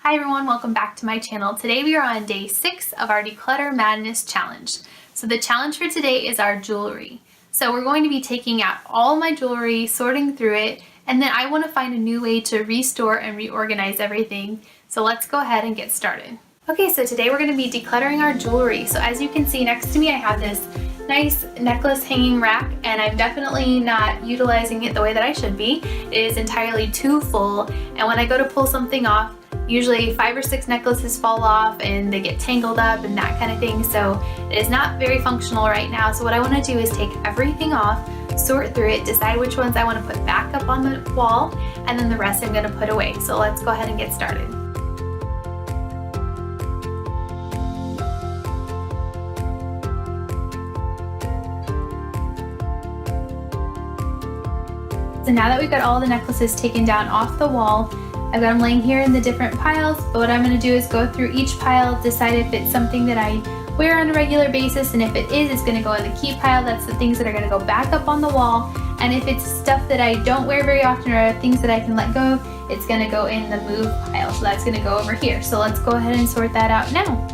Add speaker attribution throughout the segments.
Speaker 1: Hi everyone, welcome back to my channel. Today we are on day 6 of our Declutter Madness Challenge. So the challenge for today is our jewelry. So we're going to be taking out all my jewelry, sorting through it, and then I want to find a new way to restore and reorganize everything. So let's go ahead and get started. Okay, so today we're going to be decluttering our jewelry. So as you can see next to me I have this nice necklace hanging rack, and I'm definitely not utilizing it the way that I should be. It is entirely too full, and when I go to pull something off, usually 5 or 6 necklaces fall off and they get tangled up and that kind of thing, so it is not very functional right now. So what I want to do is take everything off, sort through it, decide which ones I want to put back up on the wall, and then the rest I'm going to put away. So let's go ahead and get started. So now that we've got all the necklaces taken down off the wall, I've got them laying here in the different piles, but what I'm going to do is go through each pile, decide if it's something that I wear on a regular basis, and if it is, it's going to go in the keep pile. That's the things that are going to go back up on the wall. And if it's stuff that I don't wear very often or things that I can let go, it's going to go in the move pile. So that's going to go over here. So let's go ahead and sort that out now.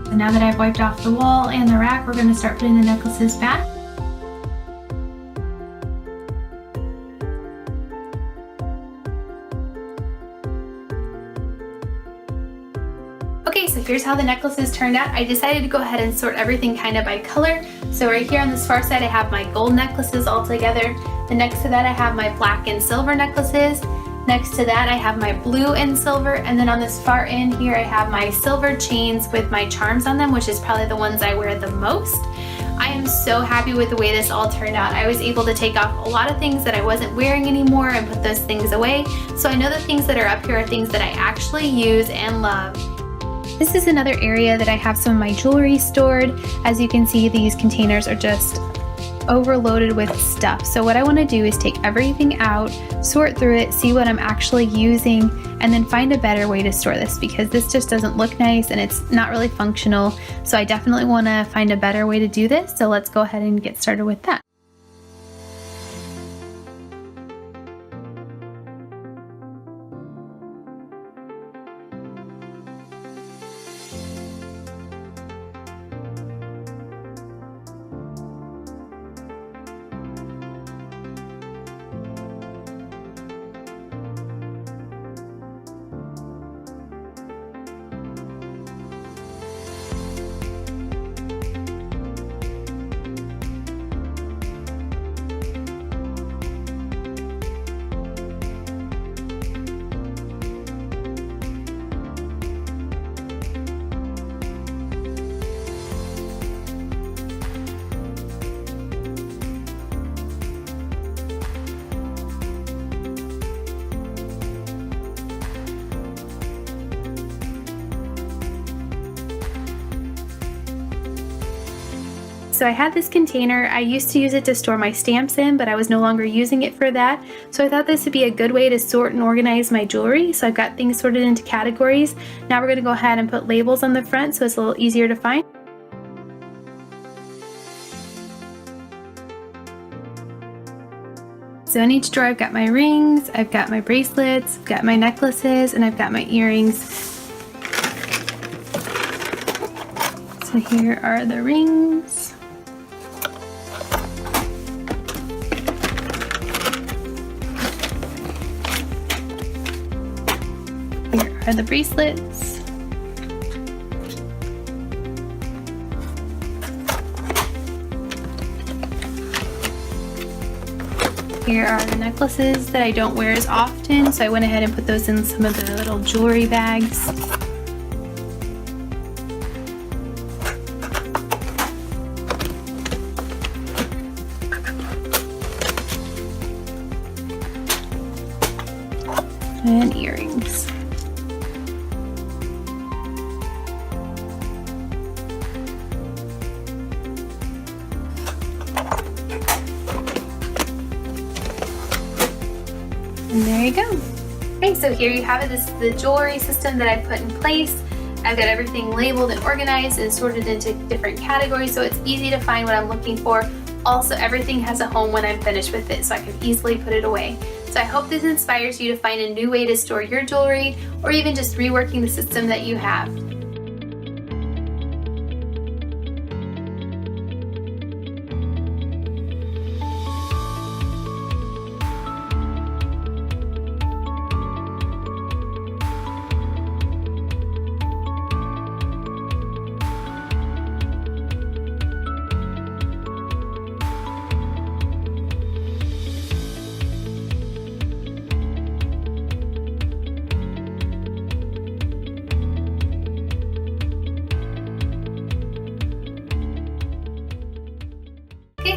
Speaker 1: So now that I've wiped off the wall and the rack, we're going to start putting the necklaces back. Okay, so here's how the necklaces turned out. I decided to go ahead and sort everything kind of by color. So right here on this far side I have my gold necklaces all together. Then next to that I have my black and silver necklaces. Next to that I have my blue and silver, and then on this far end here I have my silver chains with my charms on them, which is probably the ones I wear the most. I am so happy with the way this all turned out. I was able to take off a lot of things that I wasn't wearing anymore and put those things away. So I know the things that are up here are things that I actually use and love. This is another area that I have some of my jewelry stored. As you can see, these containers are just overloaded with stuff. So what I want to do is take everything out, sort through it, see what I'm actually using, and then find a better way to store this, because this just doesn't look nice and it's not really functional. So I definitely want to find a better way to do this. So let's go ahead and get started with that. So I had this container. I used to use it to store my stamps in, but I was no longer using it for that. So I thought this would be a good way to sort and organize my jewelry. So I've got things sorted into categories. Now we're going to go ahead and put labels on the front so it's a little easier to find. So in each drawer I've got my rings, I've got my bracelets, I've got my necklaces, and I've got my earrings. So here are the rings. Here are the bracelets. Here are the necklaces that I don't wear as often, so I went ahead and put those in some of the little jewelry bags. you go. Okay, so here you have it. This is the jewelry system that I put in place. I've got everything labeled and organized and sorted into different categories, so it's easy to find what I'm looking for. Also, everything has a home when I'm finished with it, so I can easily put it away. So I hope this inspires you to find a new way to store your jewelry, or even just reworking the system that you have.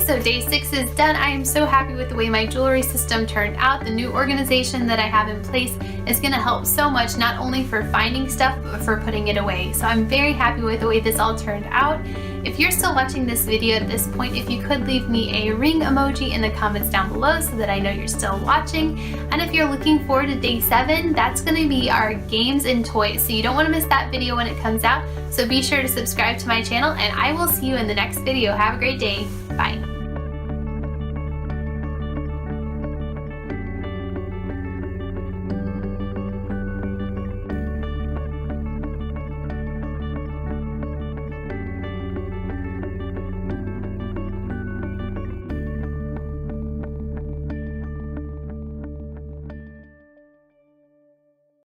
Speaker 1: So day 6 is done. I am so happy with the way my jewelry system turned out. The new organization that I have in place is going to help so much, not only for finding stuff, but for putting it away. So I'm very happy with the way this all turned out. If you're still watching this video at this point, if you could leave me a ring emoji in the comments down below so that I know you're still watching. And if you're looking forward to day 7, that's going to be our games and toys. So you don't want to miss that video when it comes out. So be sure to subscribe to my channel, and I will see you in the next video. Have a great day. Bye.